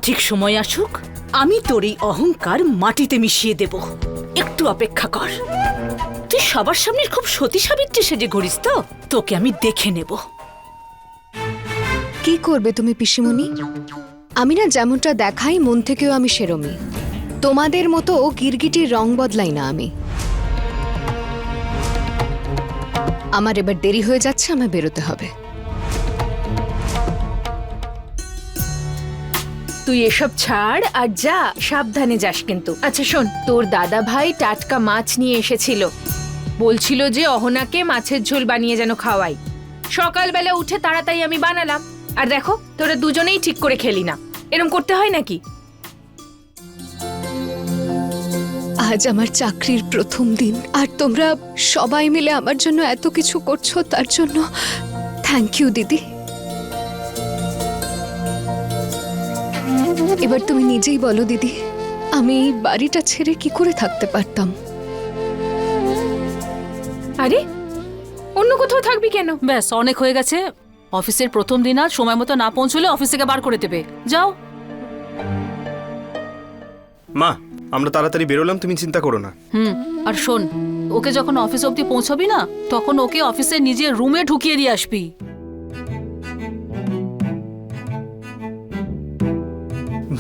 সঠিক সময় আসুক, আমি তোর এই অহংকার মাটিতে মিশিয়ে দেব। একটু অপেক্ষা কর। তুই সবার সামনে খুব সতী সাবিত্রী সেজে ঘুরিস তো, তোকে আমি দেখে নেব। কি করবে তুমি পিসিমণি? আমি না যেমনটা দেখাই মন থেকেও আমি সেরমই। তোমাদের মতো গিরগিটির রং বদলাই না আমি। আমার এবার দেরি হয়ে যাচ্ছে, আমার বেরোতে হবে। তুই এসব ছাড় আর যা, সাবধানে যাস কিন্তু। আচ্ছা শোন, তোর দাদা ভাই টাটকা মাছ নিয়ে এসেছিল, বলছিল যে অহনাকে মাছের ঝোল বানিয়ে যেন খাওয়াই। সকালবেলা উঠে তাড়াতাড়ি আমি বানালাম, আর দেখো তোরা দুজনেই ঠিক করে খেলি না। এরম করতে হয় নাকি? আজ আমার চাকরির প্রথম দিন, আর তোমরা সবাই মিলে আমার জন্য এত কিছু করছো, তার জন্য থ্যাংক ইউ দিদি। এবার তুমি নিজেই বলো দিদি, আমি এই বাড়িটা ছেড়ে কি করে থাকতে পারতাম? আরে অন্য কোথাও থাকবি কেন? ব্যাস, অনেক হয়ে গেছে। অফিসের প্রথম দিন আর সময় মতো না পৌঁছলে অফিস থেকে বার করে দেবে। যাও। মা, আমরা তাড়াতাড়ি বেরোলাম, তুমি চিন্তা করো না। আর শোন, ওকে যখন অফিস অবধি পৌঁছাবি না, তখন ওকে অফিসের নিজের রুমে ঢুকিয়ে দিয়ে আসবি।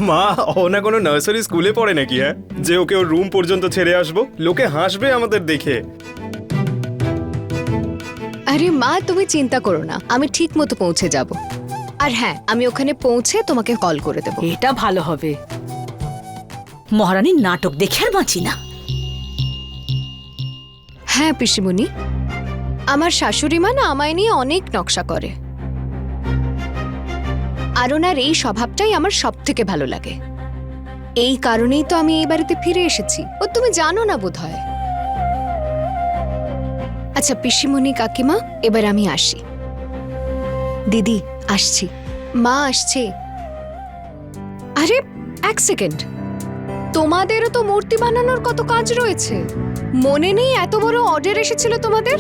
মা, অহনা কোনো নার্সারি স্কুলে পড়ে নাকি? হ্যাঁ, যে ওকে ওর রুম পর্যন্ত ছেড়ে আসবো? লোকে হাসবে আমাদের দেখে। আরে মা, তুমি চিন্তা করো না, আমি ঠিক মতো পৌঁছে যাব। আর হ্যাঁ, আমি ওখানে পৌঁছে তোমাকে কল করে দেব। এটা ভালো হবে। মহারানীর নাটক দেখে আর বাঁচি না। হ্যাঁ পিসিমণি, আমার শাশুড়ি মা না আমায় নিয়ে অনেক নকশা করে, আর ওনার এই স্বভাবটাই আমার সব থেকে ভালো লাগে। এই কারণেই তো আমি এই বাড়িতে ফিরে এসেছি। ও তুমি জানো না বোধহয়। আচ্ছা পিসিমণি, কাকিমা, এবার আমি আসি। দিদি আসছি, মা আসছে। আরে এক সেকেন্ড, তোমাদেরও তো মূর্তি বানানোর কত কাজ রয়েছে। মনে নেই এত বড় অর্ডার এসেছিল তোমাদের?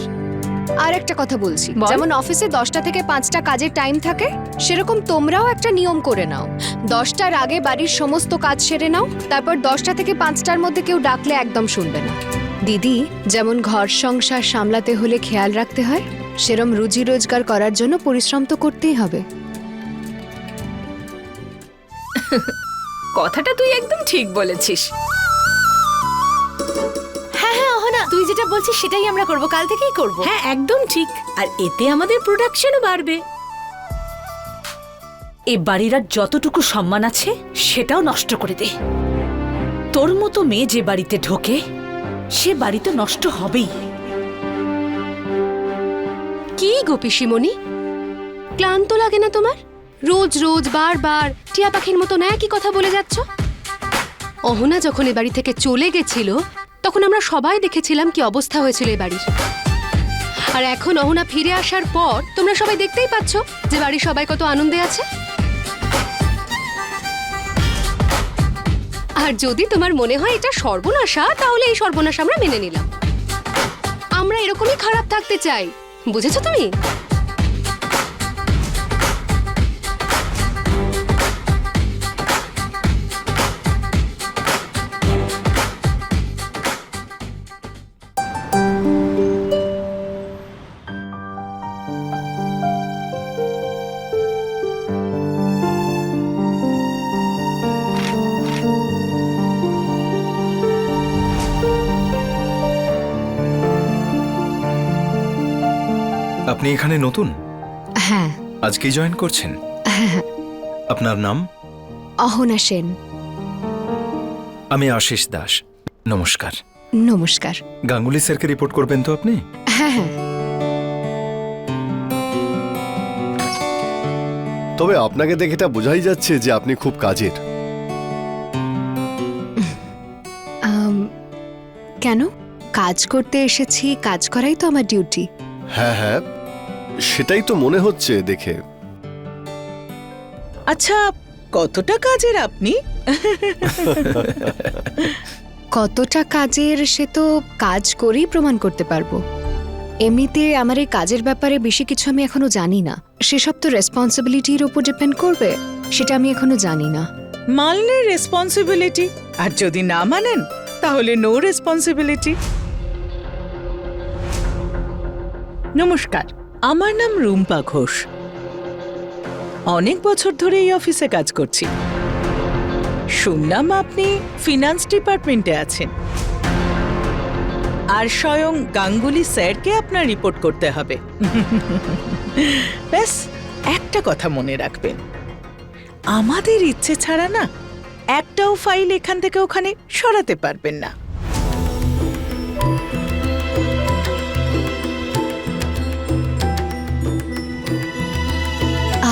আর একটা কথা বলছি, যেমন অফিসে 10টা থেকে 5টা কাজের টাইম থাকে, সেরকম তোমরাও একটা নিয়ম করে নাও। 10টার আগে বাড়ির সমস্ত কাজ সেরে নাও, তারপর 10টা থেকে 5টার মধ্যে কেউ ডাকলে একদম শুনবে না। দিদি, যেমন ঘর সংসার সামলাতে হলে খেয়াল রাখতে হয়, সেরম রুজি রোজগার করার জন্য পরিশ্রম তো করতেই হবে। কথাটা তুই একদম ঠিক বলেছিস। হ্যাঁ হ্যাঁ অহনা, তুই যেটা বলছিস সেটাই আমরা করব, কাল থেকেই করব। হ্যাঁ একদম ঠিক। আর এতে আমাদের প্রোডাকশনও বাড়বে। এ বাড়ির আর যতটুকু সম্মান আছে সেটাও নষ্ট করে দে। তোর মতো মেয়ে যে বাড়িতে ঢোকে, সে বাড়ি তো নষ্ট হবেই। কি গো পিসিমণি, ক্লান্ত লাগে না তোমার? রোজ রোজ বারবার টিয়া পাখির মতো একই কথা বলে যাচ্ছ। অহনা যখন এ বাড়ি থেকে চলে গেছিল, তখন আমরা সবাই দেখেছিলাম কি অবস্থা হয়েছিল এই বাড়ির। আর এখন অহনা ফিরে আসার পর তোমরা সবাই দেখতেই পাচ্ছ যে বাড়ির সবাই কত আনন্দে আছে। আর যদি তোমার মনে হয় এটা সর্বনাশা, তাহলে এই সর্বনাশ আমরা মেনে নিলাম। আমরা এরকমই খারাপ থাকতে চাই, বুঝেছো তুমি? আপনি এখানে নতুন? হ্যাঁ। আজকেই জয়েন করছেন? হ্যাঁ। আপনার নাম? অহনা সেন। আমি আশিস দাস। নমস্কার। নমস্কার। গাঙ্গুলি স্যারকে রিপোর্ট করবেন তো আপনি? হ্যাঁ হ্যাঁ। তবে আপনাকে দেখে এটা বোঝাই যাচ্ছে যে আপনি খুব কাজের। কেন? কাজ করতে এসেছি, কাজ করাই তো আমার ডিউটি। হ্যাঁ হ্যাঁ, সেটাই তো মনে হচ্ছে দেখে। আচ্ছা, কতটা কাজের আপনি? কতটা কাজের সে তো কাজ করেই প্রমাণ করতে পারবো। এমনিতে আমার এই কাজের ব্যাপারে বেশি কিছু আমি এখনো জানি না। সেসব তো রেসপন্সিবিলিটির উপর ডিপেন্ড করবে, সেটা আমি এখনো জানি না। মানলে রেসপন্সিবিলিটি, আর যদি না মানেন তাহলে নো রেসপন্সিবিলিটি। নমস্কার, আমার নাম রুম্পা ঘোষ। অনেক বছর ধরে এই অফিসে কাজ করছি। শুনলাম আপনি ফিনান্স ডিপার্টমেন্টে আছেন, আর স্বয়ং গাঙ্গুলি স্যারকে আপনার রিপোর্ট করতে হবে। ব্যাস একটা কথা মনে রাখবেন, আমাদের ইচ্ছে ছাড়া না একটাও ফাইল এখান থেকে ওখানে সরাতে পারবেন না।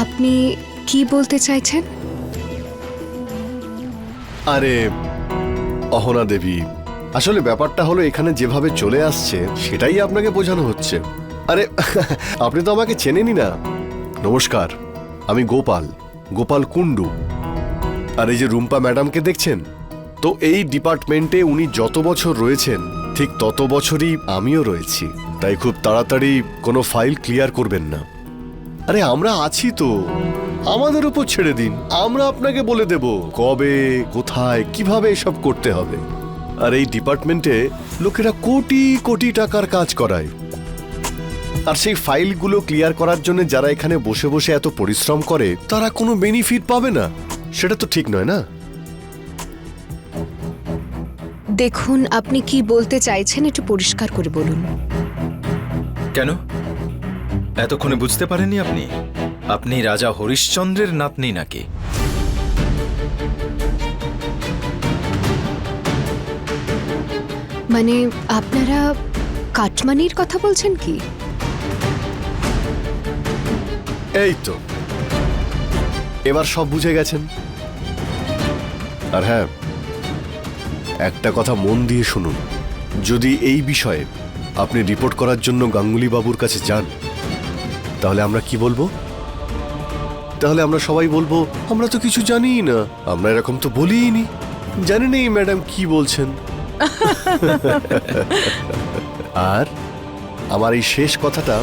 আপনি কি বলতে চাইছেন? আরে অহনা দেবী, আসলে ব্যাপারটা হলো এখানে যেভাবে চলে আসছে সেটাই আপনাকে বোঝানো হচ্ছে। আরে আপনি তো আমাকে চেনেনই না। নমস্কার, আমি গোপাল, গোপাল কুণ্ডু। আর এই যে রুম্পা ম্যাডামকে দেখছেন, তো এই ডিপার্টমেন্টে উনি যত বছর রয়েছেন ঠিক তত বছরই আমিও রয়েছি। তাই খুব তাড়াতাড়ি কোনো ফাইল ক্লিয়ার করবেন না। আরে আমরা আছি তো, আমাদের উপর ছেড়ে দিন, আমরা আপনাকে বলে দেব কবে, কোথায়, কিভাবে এসব করতে হবে। আর এই ডিপার্টমেন্টে লোকেরা কোটি কোটি টাকার কাজ করায়, আর সেই ফাইলগুলো ক্লিয়ার করার জন্য যারা এখানে বসে বসে এত পরিশ্রম করে তারা কোনো বেনিফিট পাবে না, সেটা তো ঠিক নয় না। দেখুন, আপনি কি বলতে চাইছেন একটু পরিষ্কার করে বলুন। কেন এতক্ষণে বুঝতে পারেননি আপনি? আপনি রাজা হরিশ্চন্দ্রের নাতনি নাকি? মানে আপনারা কাটমানির কথা বলছেন কি? এই তো এবার সব বুঝে গেছেন। আর হ্যাঁ, একটা কথা মন দিয়ে শুনুন, যদি এই বিষয়ে আপনি রিপোর্ট করার জন্য গাঙ্গুলি বাবুর কাছে যান, তাহলে আমরা কি বলবো? তাহলে আমরা সবাই বলবো আমরা তো কিছু জানিই না, আমরা এরকম তো বলিনি, জানি না এই ম্যাডাম কি বলছেন। আর আমার এই শেষ কথাটা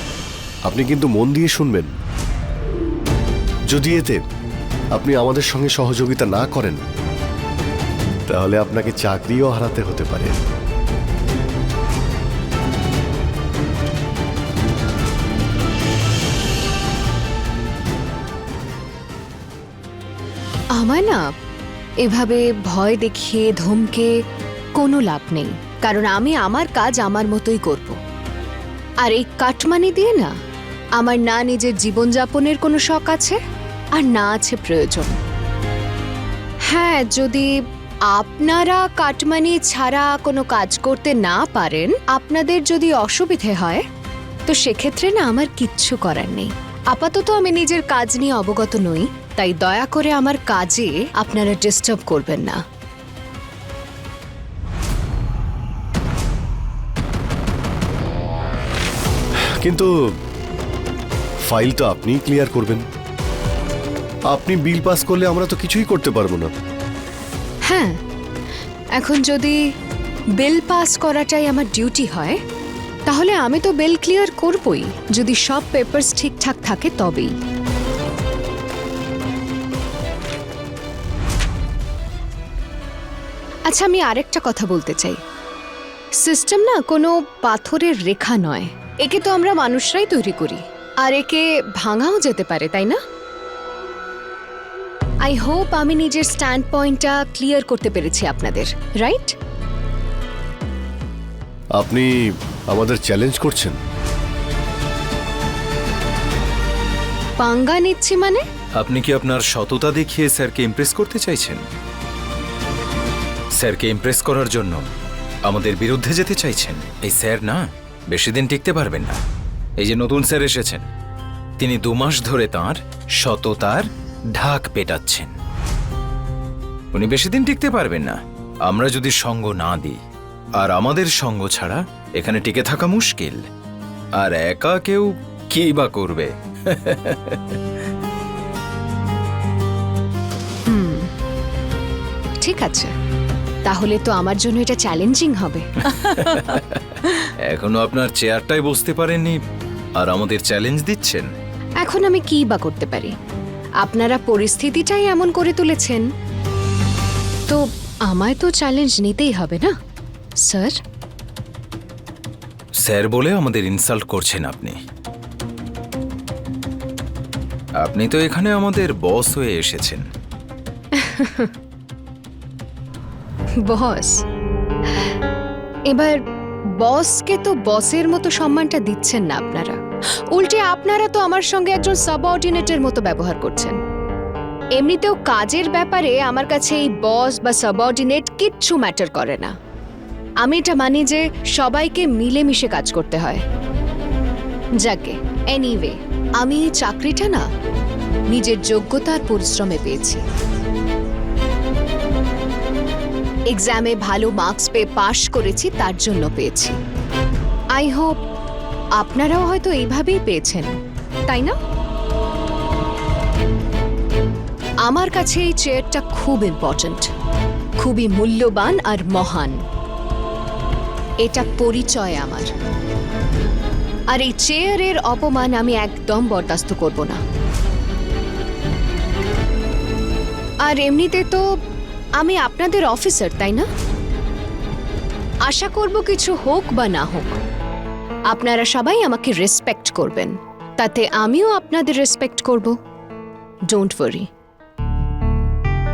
আপনি কিন্তু মন দিয়ে শুনবেন। যদি এতে আপনি আমাদের সঙ্গে সহযোগিতা না করেন, তাহলে আপনাকে চাকরিও হারাতে হতে পারে। আমার না এভাবে ভয় দেখিয়ে ধমকে কোনো লাভ নেই, কারণ আমি আমার কাজ আমার মতোই করব। আর এই কাটমানি দিয়ে না আমার না নিজের জীবনযাপনের কোনো শখ আছে, আর না আছে প্রয়োজন। হ্যাঁ, যদি আপনারা কাটমানি ছাড়া কোনো কাজ করতে না পারেন, আপনাদের যদি অসুবিধে হয়, তো সেক্ষেত্রে না আমার কিচ্ছু করার নেই। আপাতত আমি নিজের কাজ নিয়ে অবগত নই, তাই দয়া করে আমার কাজে আপনারা ডিস্টার্ব করবেন না। কিন্তু ফাইল তো আপনিই ক্লিয়ার করবেন। আপনি বিল পাস করলে আমরা তো কিছুই করতে পারবো না। হ্যাঁ, এখন যদি বিল পাস করাটাই আমার ডিউটি হয়, তাহলে আমি তো বিল ক্লিয়ার করবই, যদি সব পেপারস ঠিকঠাক থাকে তবেই। আচ্ছা, আমি আরেকটা কথা বলতে চাই। সিস্টেম না কোনো পাথরের রেখা নয়, একে তো আমরা মানুষরাই তৈরি করি, আর একে ভাঙাও যেতে পারে, তাই না? আই হোপ আমি নিজের স্ট্যান্ড পয়েন্টটা ক্লিয়ার করতে পেরেছি আপনাদের, রাইট? আপনি আমাদের চ্যালেঞ্জ করছেন? পাঙ্গা নিচ্ছি মানে? আপনি কি আপনার সততা দেখিয়ে স্যারকে ইমপ্রেস করতে চাইছেন? স্যারকে ইমপ্রেস করার জন্য আমাদের বিরুদ্ধে যেতে চাইছেন? এই স্যার না বেশি দিন টিকতে পারবেন না। এই যে নতুন স্যার এসেছেন, তিনি 2 মাস ধরে তাঁর সততার ঢাক পেটাচ্ছেন। উনি বেশি দিন টিকতে পারবেন না আমরা যদি সঙ্গ না দিই, আর আমাদের সঙ্গ ছাড়া এখানে টিকে থাকা মুশকিল। আর একা কেউ কি বা করবে? ঠিক আছে, তাহলে তো আমার জন্য এটা চ্যালেঞ্জিং হবে। এখনো আপনার চেয়ারটায় বসতে পারেননি আর আমাদের চ্যালেঞ্জ দিচ্ছেন? এখন আমি কি বা করতে পারি? আপনারা পরিস্থিতিটাই এমন করে তুলেছেন। তো আমায় তো চ্যালেঞ্জ নিতেই হবে না স্যার? স্যার বলে আমাদের ইনসাল্ট করছেন আপনি। আপনি তো এখানে আমাদের বস হয়ে এসেছেন। বস? এবার বসকে তো বসের মতো সম্মানটা দিচ্ছেন না আপনারা, উল্টে আপনারা তো আমার সঙ্গে একজন সাবঅর্ডিনেটের মতো ব্যবহার করছেন। এমনিতেও কাজের ব্যাপারে আমার কাছে এই বস বা সাবঅর্ডিনেট কিচ্ছু ম্যাটার করে না। আমি এটা মানি যে সবাইকে মিলেমিশে কাজ করতে হয়। যাকে এনিওয়ে, আমি এই চাকরিটা না নিজের যোগ্যতার পরিশ্রমে পেয়েছি। এক্সামে ভালো মার্কস পেয়ে পাশ করেছি, তার জন্য পেয়েছি। আই হোপ আপনারাও হয়তো এইভাবেই পেয়েছেন, তাই না? আমার কাছে এই চেয়ারটা খুব ইম্পর্ট্যান্ট, খুবই মূল্যবান আর মহান। এটা পরিচয় আমার, আর এই চেয়ারের অপমান আমি একদম বরদাস্ত করব না। আর এমনিতে তো আমি আপনাদের অফিসার, তাই না? আশা করব কিছু হোক বা না হোক আপনারা সবাই আমাকে রেসপেক্ট করবেন, তাতে আমিও আপনাদের রেসপেক্ট করব। Don't worry.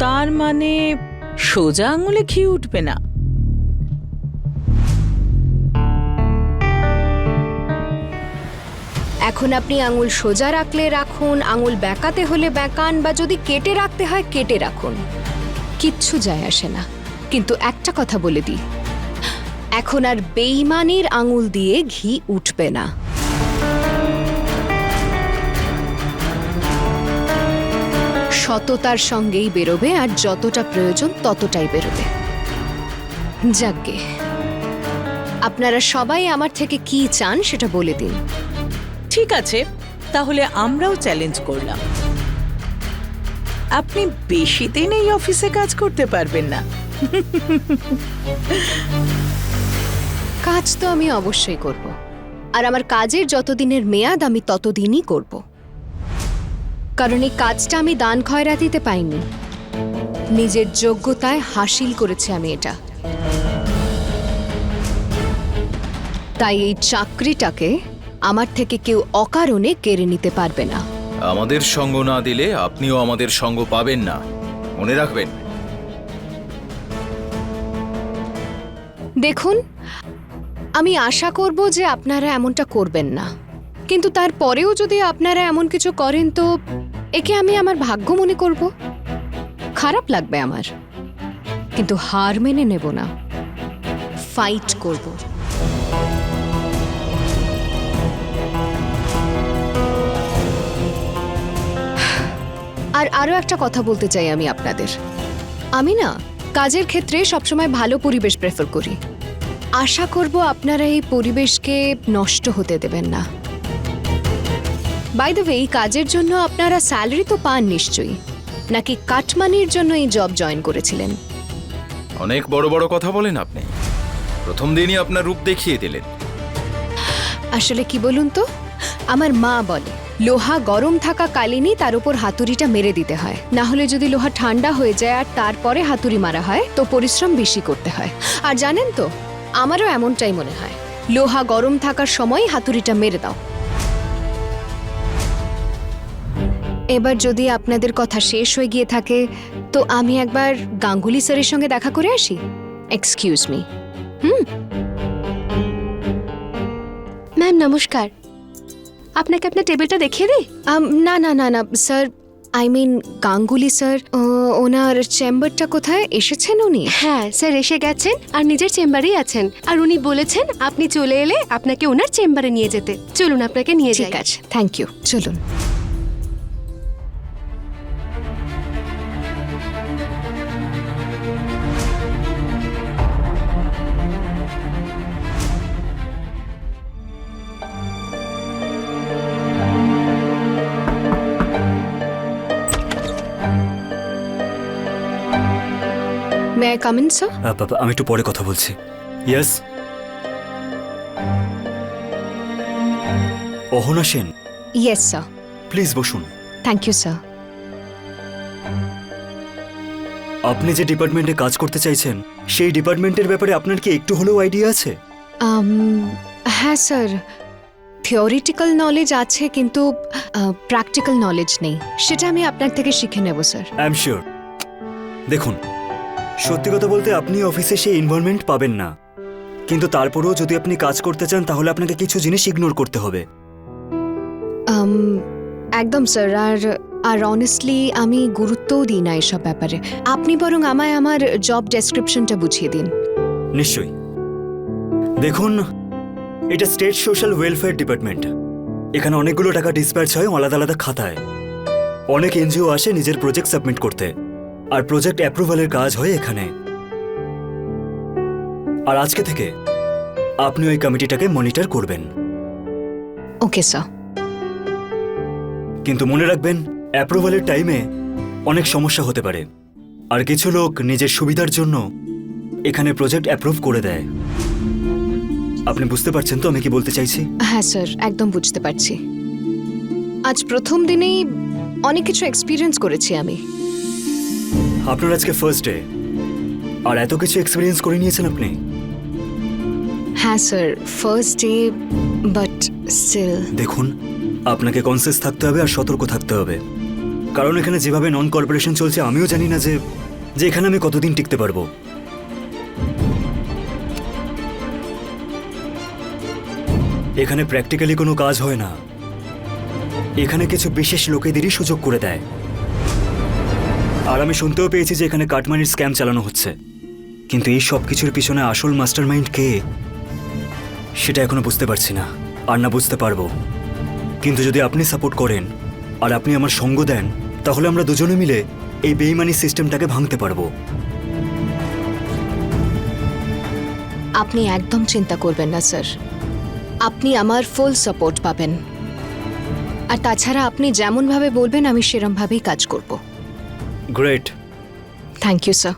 তার মানে সোজা আঙুলে ঘি উঠবে না? এখন আপনি আঙুল সোজা রাখলে রাখুন, আঙুল বেঁকাতে হলে বেঁকান, বা যদি কেটে রাখতে হয় কেটে রাখুন, কিচ্ছু যায় আসে না। কিন্তু একটা কথা বলে দিই, এখন আর বেইমানির আঙুল দিয়ে ঘি উঠবে না। সততার সঙ্গেই বেরোবে, আর যতটা প্রয়োজন ততটাই বেরোবে। যাকগে, আপনারা সবাই আমার থেকে কি চান সেটা বলে দিন। ঠিক আছে, তাহলে আমরাও চ্যালেঞ্জ করলাম। আপনি বেশি দিন এই অফিসে কাজ করতে পারবেন না। কাজ তো আমি অবশ্যই করব, আর আমার কাজের যতদিনের মেয়াদ আমি ততদিনই করব। কারণ এই কাজটা আমি দান খয়রাতিতে পাইনি, নিজের যোগ্যতায় হাসিল করেছি আমি এটা। তাই এই চাকরিটাকে আমার থেকে কেউ অকারণে কেড়ে নিতে পারবে না। আমাদের সঙ্গ না দিলে আপনিও আমাদের সঙ্গ পাবেন না, মনে রাখবেন। দেখুন, আমি আশা করব যে আপনারা এমনটা করবেন না, কিন্তু তারপরেও যদি আপনারা এমন কিছু করেন তো একে আমি আমার ভাগ্য মনে করব। খারাপ লাগবে আমার, কিন্তু হার মেনে নেব না, ফাইট করব। আর আরো একটা কথা বলতে চাই আমি আপনাদের। আমি না কাজের ক্ষেত্রে সবসময় ভালো পরিবেশ প্রেফার করি। আশা করব আপনারা এই পরিবেশকে নষ্ট হতে দেবেন না। বাই দ্য ওয়ে, এই কাজের জন্য আপনারা স্যালারি তো পান নিশ্চয়ই, নাকি কাটমানির জন্য এই জব জয়েন করেছিলেন? অনেক বড় বড় কথা বলেন আপনি। প্রথম দিনই আপনার রূপ দেখিয়ে দিলেন। আসলে কি বলুন তো, আমার মা বলে লোহা গরম থাকা কালীনই তার উপর হাতুড়িটা মেরে দিতে হয়, না হলে যদি লোহা ঠান্ডা হয়ে যায় আর তারপরে হাতুড়ি মারা হয় তো পরিশ্রম বেশি করতে হয়। আর জানেন তো, আমারও এমনটাই মনে হয়, লোহা গরম থাকার সময় হাতুড়িটা মেরে দাও। এবার যদি আপনাদের কথা শেষ হয়ে গিয়ে থাকে তো আমি একবার গাঙ্গুলি স্যারের সঙ্গে দেখা করে আসি। Excuse me. ম্যাম নমস্কার, আপনাকে আপনার টেবিলটা দেখিয়ে দিই? না না না না sir, I mean Ganguly sir, ওনার চেম্বারটা কোথায়? এসেছেন উনি? হ্যাঁ স্যার এসে গেছেন, আর নিজের চেম্বারেই আছেন। আর উনি বলেছেন আপনি চলে এলে আপনাকে ওনার চেম্বারে নিয়ে যেতে। চলুন আপনাকে নিয়ে যাই। ঠিক আছে, থ্যাংক ইউ, চলুন। May I come in sir? আমি একটু পরে কথা বলছি। Yes, Ahana Sen. Yes sir. Please বসুন। Thank you sir. আপনি যে ডিপার্টমেন্টে কাজ করতে চাইছেন সেই ডিপার্টমেন্টের ব্যাপারে আপনার কি একটু হলেও আইডিয়া আছে? হ্যাঁ স্যার, থিওরিটিক্যাল নলেজ আছে কিন্তু প্র্যাকটিক্যাল নলেজ নেই। সেটা আমি আপনার থেকে শিখে নেব স্যার। I am sure. দেখুন, সত্যি কথা বলতে আপনি অফিসে সেই ইনভলভমেন্ট পাবেন না, কিন্তু তারপরেও যদি আপনি কাজ করতে চান তাহলে আপনাকে কিছু জিনিস ইগনোর করতে হবে। একদম স্যার। আর অনেস্টলি আমি গুরুত্বও দিই না এসব ব্যাপারে। আপনি বরং আমায় আমার জব ডেসক্রিপশনটা বুঝিয়ে দিন। নিশ্চয়ই। দেখুন, এটা স্টেট সোশ্যাল ওয়েলফেয়ার ডিপার্টমেন্ট। এখানে অনেকগুলো টাকা ডিসপ্যাচ হয় আলাদা আলাদা খাতায়। অনেক এনজিও আসে নিজের প্রজেক্ট সাবমিট করতে, আর প্রজেক্ট অ্যাপ্রুভালের কাজ হয় এখানে। আর আজকে থেকে আপনি ওই কমিটিটাকে মনিটর করবেন। Okay sir. কিন্তু মনে রাখবেন, অ্যাপ্রুভালের টাইমে অনেক সমস্যা হতে পারে, আর কিছু লোক নিজের সুবিধার জন্য এখানে প্রজেক্ট অ্যাপ্রুভ করে দেয়। আপনি বুঝতে পারছেন তো আমি কি বলতে চাইছি? হ্যাঁ স্যার, একদম বুঝতে পারছি। আজ প্রথম দিনেই অনেক কিছু এক্সপিরিয়েন্স করেছি আমি। আপনার আজকে ফার্স্ট ডে, আর এত কিছু এক্সপিরিয়েন্স করে নিয়েছেন আপনি। হ্যাঁ sir, first day, but still. দেখুন, আপনাকে কনসিয়াস থাকতে হবে আর সতর্ক থাকতে হবে, কারণ এখানে যেভাবে নন কর্পোরেশন চলছে আমিও জানি না যে এখানে আমি কতদিন টিকতে পারবো। এখানে প্র্যাকটিক্যালি কোনো কাজ হয় না। এখানে কিছু বিশেষ লোকেদেরই সুযোগ করে দেয়। আর আমি শুনতেও পেয়েছি যে এখানে কাটমানির স্ক্যাম চালানো হচ্ছে, কিন্তু এই সব কিছুর পিছনে আসল মাস্টারমাইন্ড কে সেটা এখনো বুঝতে পারছি না, আর না বুঝতে পারবো। কিন্তু যদি আপনি সাপোর্ট করেন আর আপনি আমার সঙ্গ দেন, তাহলে আমরা দুজনে মিলে এই বেইমানি সিস্টেমটাকে ভাঙতে পারবো। আপনি একদম চিন্তা করবেন না স্যার, আপনি আমার ফুল সাপোর্ট পাবেন। আর তাছাড়া আপনি যেমনভাবে বলবেন আমি সেরমভাবেই কাজ করব। গ্রেট। Thank you sir.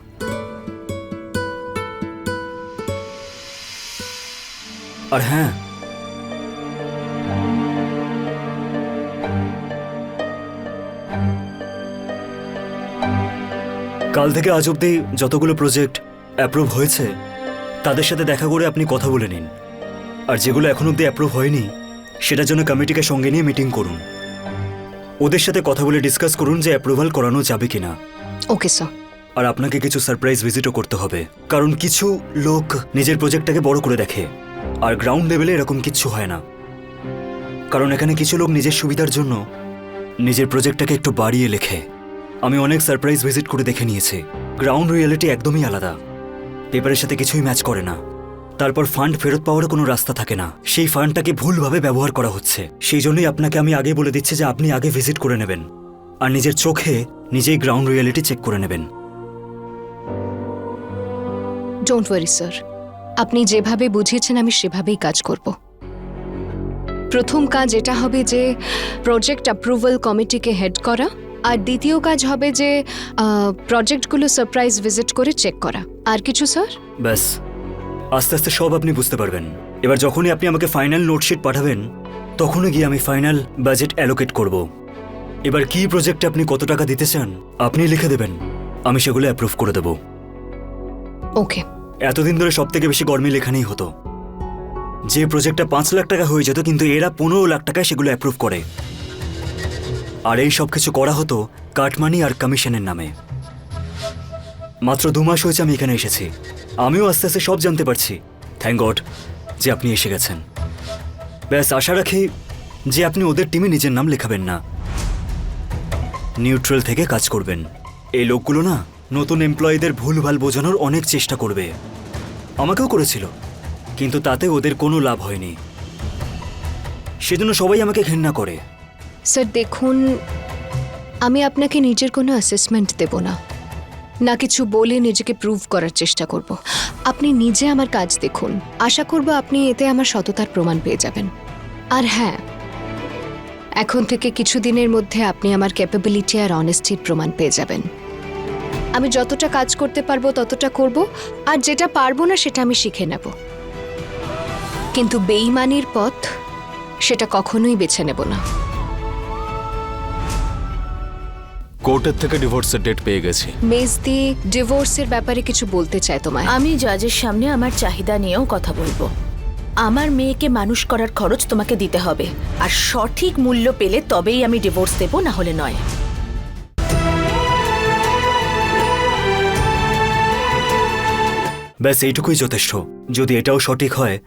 আর হ্যাঁ, কাল থেকে আজ অব্দি যতগুলো প্রজেক্ট অ্যাপ্রুভ হয়েছে তাদের সাথে দেখা করে আপনি কথা বলে নিন, আর যেগুলো এখন অব্দি অ্যাপ্রুভ হয়নি সেটার জন্য কমিটিকে সঙ্গে নিয়ে মিটিং করুন। ওদের সাথে কথা বলে ডিসকাস করুন যে অ্যাপ্রুভাল করানো যাবে কিনা। Okay sir. আর আপনাকে কিছু সারপ্রাইজ ভিজিটও করতে হবে, কারণ কিছু লোক নিজের প্রজেক্টটাকে বড় করে দেখে, আর গ্রাউন্ড লেভেলে এরকম কিচ্ছু হয় না। কারণ এখানে কিছু লোক নিজের সুবিধার জন্য নিজের প্রজেক্টটাকে একটু বাড়িয়ে লেখে। আমি অনেক সারপ্রাইজ ভিজিট করে দেখে নিয়েছি, গ্রাউন্ড রিয়েলিটি একদমই আলাদা। পেপারের সাথে কিছুই ম্যাচ করে না। তারপর ফান্ড ফেরত পাওয়ারও কোনো রাস্তা থাকে না। সেই ফান্ডটাকে ভুলভাবে ব্যবহার করা হচ্ছে। সেই জন্যই আপনাকে আমি আগে বলে দিচ্ছি যে আপনি আগে ভিজিট করে নেবেন আর নিজের চোখে নিজেই গ্রাউন্ড রিয়েলিটি চেক করে নেবেন। ডোন্ট ওয়ারি স্যার, আপনি যেভাবে বুঝিয়েছেন আমি সেভাবেই কাজ করব। প্রথম কাজ এটা হবে যে প্রজেক্ট অ্যাপ্রুভাল কমিটিকে হেড করা, আর দ্বিতীয় কাজ হবে যে প্রজেক্টগুলো সারপ্রাইজ ভিজিট করে চেক করা। আর কিছু স্যার? ব্যাস, আস্তে আস্তে সব আপনি বুঝতে পারবেন। এবার যখনই আপনি আমাকে ফাইনাল নোটশিট পাঠাবেন তখনই গিয়ে আমি ফাইনাল বাজেট অ্যালোকেট করব। এবার কি প্রজেক্টে আপনি কত টাকা দিতে চান আপনি লিখে দেবেন, আমি সেগুলো অ্যাপ্রুভ করে দেব। ওকে। এতদিন ধরে সব থেকে বেশি গরমিল এখানেই হতো। যে প্রজেক্টটা 5 লাখ টাকা হয়ে যেত, কিন্তু এরা 15 লাখ টাকায় সেগুলো অ্যাপ্রুভ করে। আর এই সব কিছু করা হতো কাটমানি আর কমিশনের নামে। মাত্র 2 মাস হয়েছে আমি এখানে এসেছি, আমিও আস্তে আস্তে সব জানতে পারছি। থ্যাংক গড যে আপনি এসে গেছেন। ব্যাস, আশা রাখি যে আপনি ওদের টিমে নিজের নাম লেখাবেন না, নিউট্রাল থেকে কাজ করবেন। এই লোকগুলো না নতুন এমপ্লয়ীদের ভুলভাল বোঝানোর অনেক চেষ্টা করবে, আমাকেও করেছিল, কিন্তু তাতে ওদের কোনো লাভ হয়নি। সেজন্য সবাই আমাকে ঘৃণা করে। স্যার দেখুন, আমি আপনাকে নিজের কোনো অ্যাসেসমেন্ট দেব না, না কিছু বলে নিজেকে প্রুভ করার চেষ্টা করব। আপনি নিজে আমার কাজ দেখুন, আশা করব আপনি এতে আমার সততার প্রমাণ পেয়ে যাবেন। আর হ্যাঁ, এখন থেকে কিছুদিনের মধ্যে আপনি আমার ক্যাপাবিলিটি আর অনেস্টির প্রমাণ পেয়ে যাবেন। আমি যতটা কাজ করতে পারবো ততটা করব, আর যেটা পারবো না সেটা আমি শিখে নেব। কিন্তু বেইমানির পথ সেটা কখনোই বেছে নেব না। কোর্টের থেকে ডিভোর্সের ডেট পেয়ে গেছি। মেজদি ডিভোর্সের ব্যাপারে কিছু বলতে চায় তোমায়। আমি জাজের সামনে আমার চাহিদা নিয়েও কথা বলবো। আমার মেয়েকে মানুষ করার খরচ তোমাকে দিতে হবে, আর সঠিক মূল্য পেলে তবেই আমি ডিভোর্স দেবো, না হলে নয়। ব্যাস এইটুকুই যথেষ্ট। যদি এটাও সঠিক হয়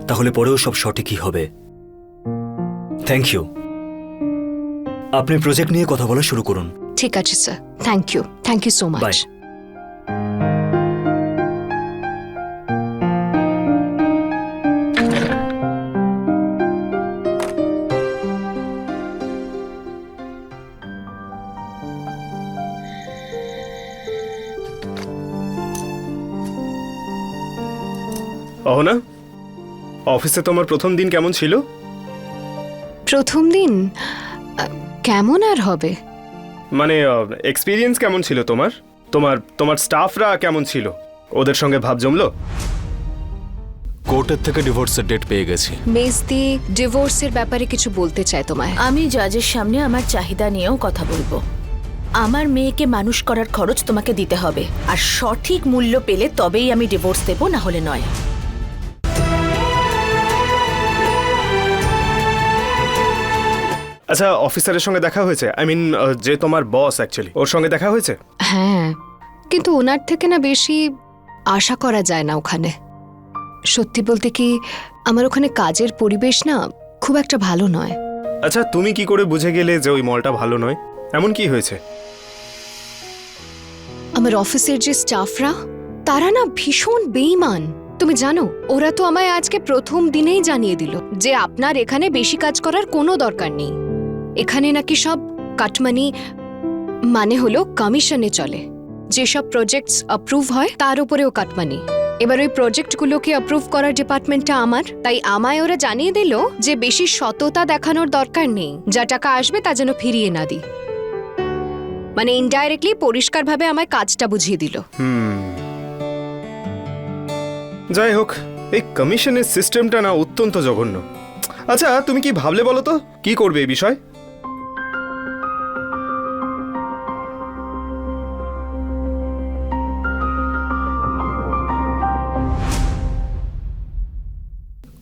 তাহলে পরেও সব সঠিকই হবে। Thank you. আপনি প্রজেক্ট নিয়ে কথা বলা শুরু করুন। ঠিক আছে sir, thank you so much. Bye. Ahana, অফিসে তোমার প্রথম দিন কেমন ছিল? প্রথম দিন কেমন আর হবে? মানে এক্সপিরিয়েন্স কেমন ছিল তোমার? তোমার তোমার স্টাফরা কেমন ছিল? ওদের সঙ্গে ভাব জমলো? কোর্টের থেকে ডিভোর্সের ডেট পেয়ে গেছি। মেজদি ডিভোর্সের ব্যাপারে কিছু বলতে চায় তোমায়। আমি জাজের সামনে আমার চাহিদা নিয়েও কথা বলবো। আমার মেয়েকে মানুষ করার খরচ তোমাকে দিতে হবে, আর সঠিক মূল্য পেলে তবেই আমি ডিভোর্স দেবো, না হলে নয়। আচ্ছা, অফিসারের সঙ্গে দেখা হয়েছে? আই মিন, যে তোমার বস অ্যাকচুয়ালি, ওর সঙ্গে দেখা হয়েছে? হ্যাঁ, কিন্তু ওনার থেকে না বেশি আশা করা যায় না ওখানে। সত্যি বলতে কি, আমার ওখানে কাজের পরিবেশ না খুব একটা ভালো নয়। আচ্ছা, তুমি কি করে বুঝে গেলে যে ওই মলটা ভালো নয়? এমন কি হয়েছে? আমার অফিসের যে স্টাফরা, তারা না ভীষণ বেইমান। তুমি জানো, ওরা তো আমায় আজকে প্রথম দিনেই জানিয়ে দিল যে আপনার এখানে বেশি কাজ করার কোনো দরকার নেই। এখানে নাকি সব কাটমানি, মানে হলো কমিশনে চলে। যেসব প্রজেক্টস অ্যাপ্রুভ হয় তার উপরেও কাটমানি। এবার ওই প্রজেক্টগুলোকে অ্যাপ্রুভ করার ডিপার্টমেন্টটা আমার, তাই আমায় ওরা জানিয়ে দিল যে বেশি সততা দেখানোর দরকার নেই, যা টাকা আসবে তা যেন ফিরিয়ে না দিই। মানে ইনডাইরেক্টলি পরিষ্কারভাবে আমায় কাজটা বুঝিয়ে দিল। যাই হোক, এই কমিশনের সিস্টেমটা না অত্যন্ত জঘন্য। আচ্ছা, তুমি কি ভাবলে বলো তো, কি করবে এই বিষয়?